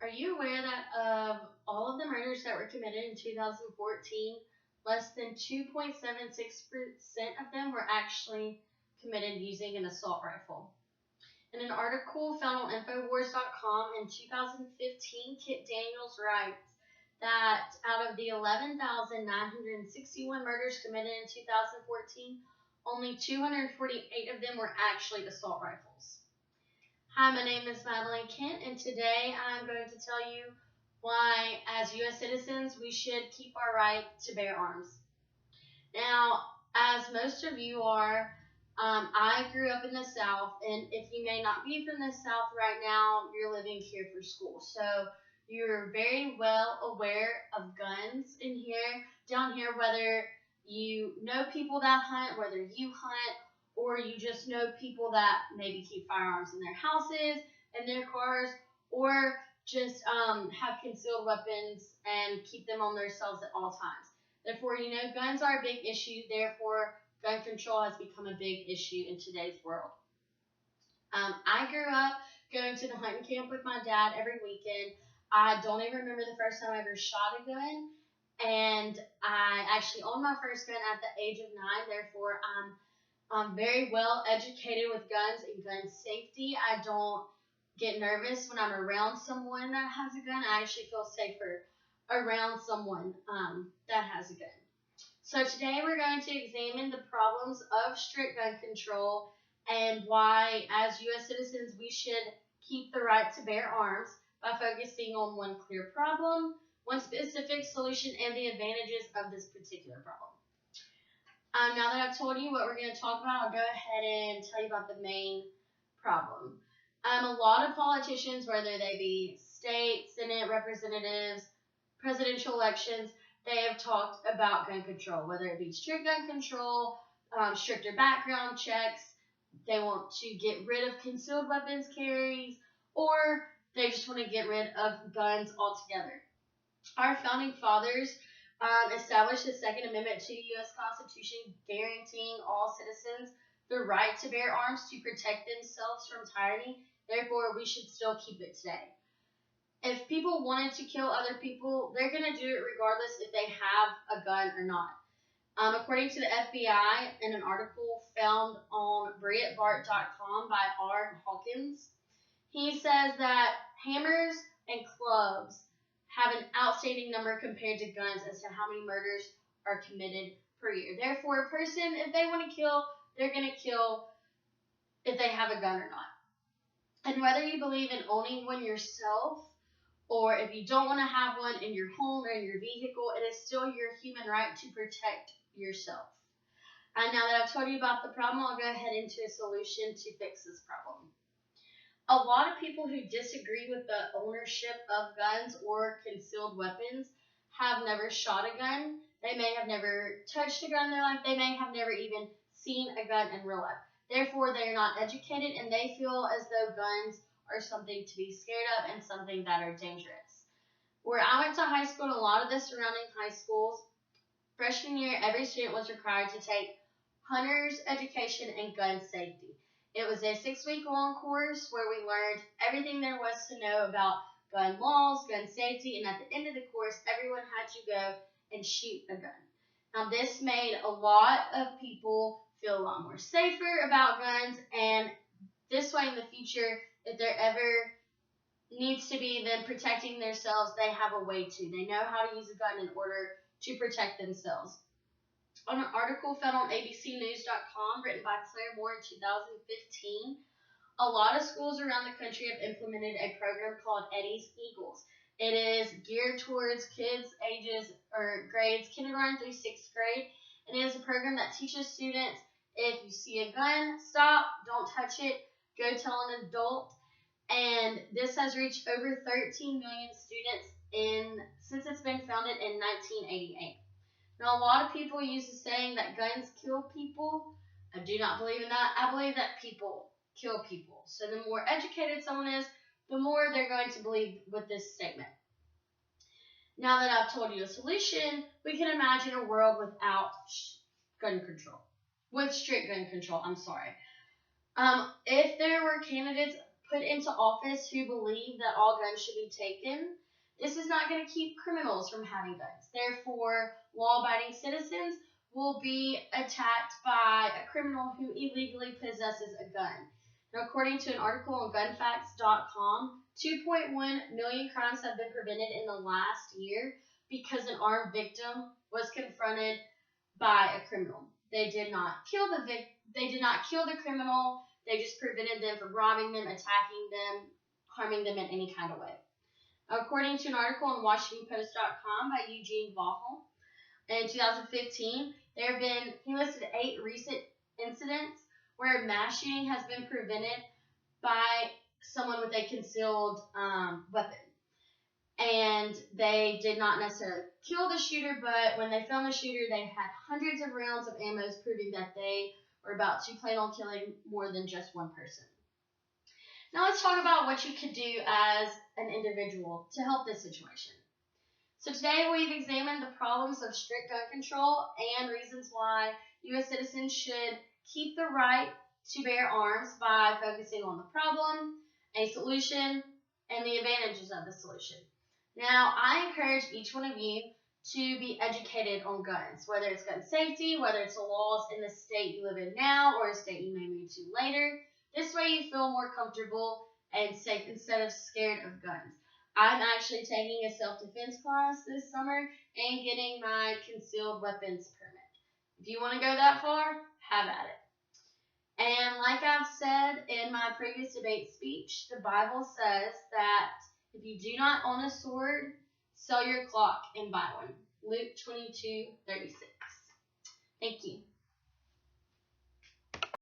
Are you aware that of all of the murders that were committed in 2014, less than 2.76% of them were actually committed using an assault rifle? In an article found on Infowars.com in 2015, Kit Daniels writes that out of the 11,961 murders committed in 2014, only 248 of them were actually assault rifles. Hi, my name is Madeline Kent, and today I'm going to tell you why, as U.S. citizens, we should keep our right to bear arms. Now, as most of you are, I grew up in the South, and if you may not be from the South right now, you're living here for school. So you're very well aware of guns in here, down here, whether you know people that hunt, whether you hunt, or you just know people that maybe keep firearms in their houses, in their cars, or just have concealed weapons and keep them on themselves at all times. Therefore, you know, guns are a big issue. Therefore, gun control has become a big issue in today's world. I grew up going to the hunting camp with my dad every weekend. I don't even remember the first time I ever shot a gun. And I actually owned my first gun at the age of 9. Therefore, I'm very well educated with guns and gun safety. I don't get nervous when I'm around someone that has a gun. I actually feel safer around someone that has a gun. So today we're going to examine the problems of strict gun control and why, as U.S. citizens, we should keep the right to bear arms by focusing on one clear problem, one specific solution, and the advantages of this particular problem. Now that I've told you what we're going to talk about, I'll go ahead and tell you about the main problem. A lot of politicians, whether they be state, Senate representatives, presidential elections, they have talked about gun control, whether it be strict gun control, stricter background checks, they want to get rid of concealed weapons carries, or they just want to get rid of guns altogether. Our founding fathers established the Second Amendment to the U.S. Constitution, guaranteeing all citizens the right to bear arms to protect themselves from tyranny. Therefore, we should still keep it today. If people wanted to kill other people, they're going to do it regardless if they have a gun or not. According to the FBI, in an article found on BreitBart.com by R. Hawkins, he says that hammers and clubs have an outstanding number compared to guns as to how many murders are committed per year. Therefore, a person, if they want to kill, they're going to kill if they have a gun or not. And whether you believe in owning one yourself, or if you don't want to have one in your home or in your vehicle, it is still your human right to protect yourself. And now that I've told you about the problem, I'll go ahead into a solution to fix this problem. A lot of people who disagree with the ownership of guns or concealed weapons have never shot a gun. They may have never touched a gun in their life. They may have never even seen a gun in real life. Therefore, they're not educated, and they feel as though guns are something to be scared of and something that are dangerous. Where I went to high school, and a lot of the surrounding high schools, freshman year, every student was required to take hunter's education and gun safety. It was a 6-week-long course where we learned everything there was to know about gun laws, gun safety, and at the end of the course, everyone had to go and shoot a gun. Now, this made a lot of people feel a lot more safer about guns, and this way in the future, if there ever needs to be them protecting themselves, they have a way to. They know how to use a gun in order to protect themselves. On an article found on abcnews.com written by Claire Moore in 2015, a lot of schools around the country have implemented a program called Eddie's Eagles. It is geared towards kids ages or grades kindergarten through 6th grade, and it is a program that teaches students if you see a gun, stop, don't touch it, go tell an adult. And this has reached over 13 million students since it's been founded in 1988. Now, a lot of people use the saying that guns kill people. I do not believe in that. I believe that people kill people. So the more educated someone is, the more they're going to believe with this statement. Now that I've told you a solution, we can imagine a world without gun control. With strict gun control, I'm sorry. If there were candidates put into office who believe that all guns should be taken, this is not going to keep criminals from having guns. Therefore, law-abiding citizens will be attacked by a criminal who illegally possesses a gun. Now, according to an article on gunfacts.com, 2.1 million crimes have been prevented in the last year because an armed victim was confronted by a criminal. They did not kill the criminal. They just prevented them from robbing them, attacking them, harming them in any kind of way. According to an article on WashingtonPost.com by Eugene Vaughel, in 2015, he listed 8 recent incidents where mass shooting has been prevented by someone with a concealed weapon. And they did not necessarily kill the shooter, but when they found the shooter, they had hundreds of rounds of ammo, proving that they were about to plan on killing more than just one person. Now let's talk about what you could do as an individual to help this situation. So today we've examined the problems of strict gun control and reasons why U.S. citizens should keep the right to bear arms by focusing on the problem, a solution, and the advantages of the solution. Now, I encourage each one of you to be educated on guns, whether it's gun safety, whether it's the laws in the state you live in now or a state you may move to later. This way you feel more comfortable and safe instead of scared of guns. I'm actually taking a self-defense class this summer and getting my concealed weapons permit. If you want to go that far, have at it. And like I've said in my previous debate speech, the Bible says that if you do not own a sword, sell your clock and buy one. Luke 22:36. Thank you.